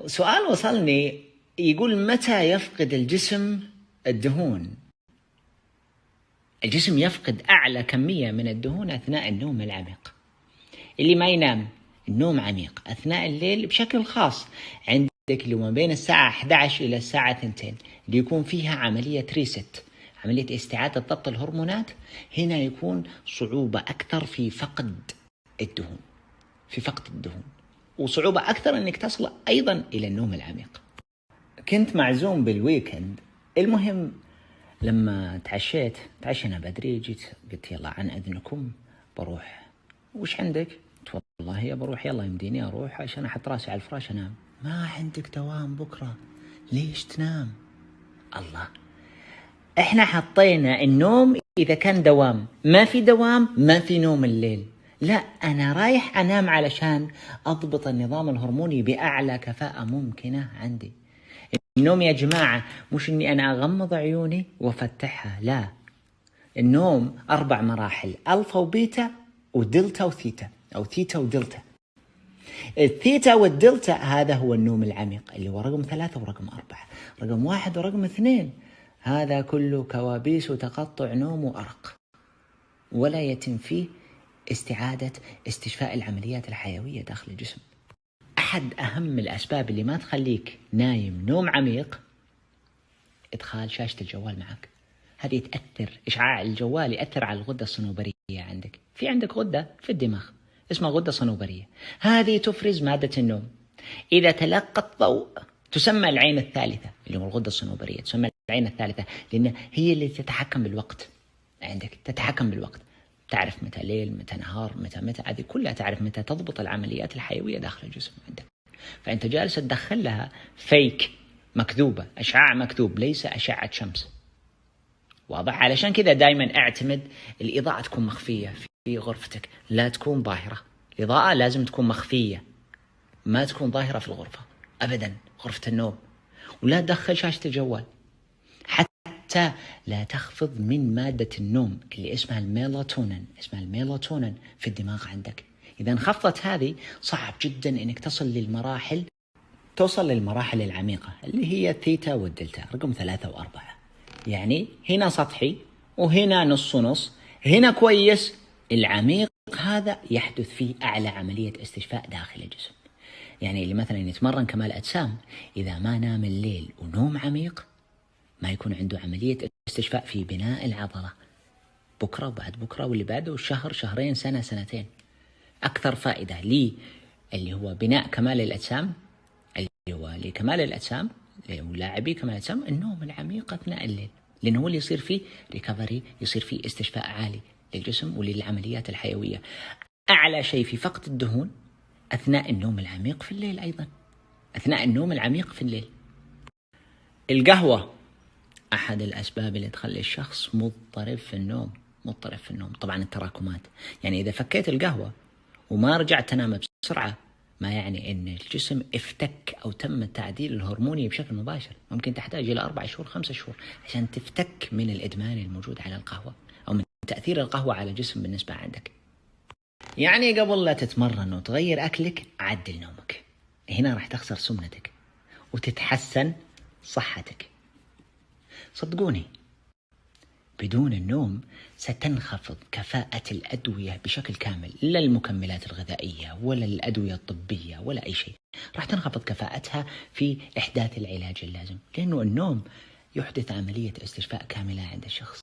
سؤال وصلني يقول متى يفقد الجسم الدهون؟ الجسم يفقد أعلى كمية من الدهون أثناء النوم العميق. اللي ما ينام النوم عميق أثناء الليل بشكل خاص عندك اللي ما بين الساعة 11 إلى الساعة 2 اللي يكون فيها عملية ريست، عملية استعادة ضبط الهرمونات. هنا يكون صعوبة أكثر في فقد الدهون، وصعوبة أكثر أنك تصل أيضا إلى النوم العميق. كنت معزوم بالويكند، المهم لما تعشينا بدري، جيت قلت يلا عن أذنكم بروح. وش عندك؟ والله بروح، يلا يمديني أروح عشان أحط راسي على الفراش أنام. ما عندك دوام بكرة، ليش تنام؟ الله، إحنا حطينا النوم إذا كان دوام، ما في دوام ما في نوم الليل. لا، أنا رايح أنام علشان أضبط النظام الهرموني بأعلى كفاءة ممكنة عندي. النوم يا جماعة مش إني أنا أغمض عيوني وأفتحها، لا. النوم 4 مراحل: ألفا وبيتا ودلتا وثيتا، أو ثيتا ودلتا. الثيتا والدلتا هذا هو النوم العميق اللي هو رقم 3 ورقم 4. رقم 1 ورقم 2 هذا كله كوابيس وتقطع نوم وأرق، ولا يتم فيه استشفاء العمليات الحيوية داخل الجسم. أحد أهم الأسباب اللي ما تخليك نايم نوم عميق إدخال شاشة الجوال معك. هذه تأثر، إشعاع الجوال يأثر على الغدة الصنوبرية عندك. في عندك غدة في الدماغ اسمها غدة صنوبرية، هذه تفرز مادة النوم. إذا تلقت ضوء تسمى العين الثالثة، اللي هو الغدة الصنوبرية تسمى العين الثالثة، لأن هي اللي تتحكم بالوقت عندك، تتحكم بالوقت، تعرف متى ليل متى نهار متى هذه كلها تعرف متى تضبط العمليات الحيوية داخل الجسم عندك. فأنت جالس تدخل لها فيك مكذوبة، أشعة مكذوب، ليس أشعة شمس. واضح؟ علشان كذا دائما اعتمد الإضاءة تكون مخفية في غرفتك، لا تكون ظاهرة. الإضاءة لازم تكون مخفية، ما تكون ظاهرة في الغرفة أبدا، غرفة النوم. ولا تدخل شاشة الجوال، حتى لا تخفض من مادة النوم اللي اسمها الميلاتونين في الدماغ عندك. إذا انخفضت هذه صعب جدا إنك توصل للمراحل العميقة اللي هي الثيتا والدلتا، رقم 3 و4. يعني هنا سطحي وهنا نص، هنا كويس. العميق هذا يحدث فيه أعلى عملية استشفاء داخل الجسم. يعني اللي مثلا يتمرن كمال أجسام إذا ما نام الليل ونوم عميق ما يكون عنده عملية استشفاء في بناء العضلة بكرة وبعد بكرة واللي بعده، شهر شهرين سنة سنتين. أكثر فائدة لي اللي هو بناء كمال الأجسام، اللي هو لكمال الأجسام ولاعبي كمال الأجسام، النوم العميق أثناء الليل، لأنه هو اللي يصير فيه ريكفري، يصير فيه استشفاء عالي للجسم وللعمليات الحيوية. أعلى شيء في فقد الدهون أثناء النوم العميق في الليل، أيضا أثناء النوم العميق في الليل. القهوة أحد الأسباب اللي تخلي الشخص مضطرب في النوم. طبعا التراكمات، يعني إذا فكيت القهوة وما رجعت تنام بسرعة ما يعني أن الجسم افتك أو تم التعديل الهرموني بشكل مباشر. ممكن تحتاج إلى 4 شهور 5 شهور عشان تفتك من الإدمان الموجود على القهوة أو من تأثير القهوة على الجسم بالنسبة عندك. يعني قبل لا تتمرن وتغير أكلك عدل نومك، هنا راح تخسر سمنتك وتتحسن صحتك. صدقوني بدون النوم ستنخفض كفاءة الأدوية بشكل كامل، لا المكملات الغذائية ولا الأدوية الطبية ولا أي شيء، راح تنخفض كفاءتها في إحداث العلاج اللازم، لأنه النوم يحدث عملية استشفاء كاملة عند الشخص.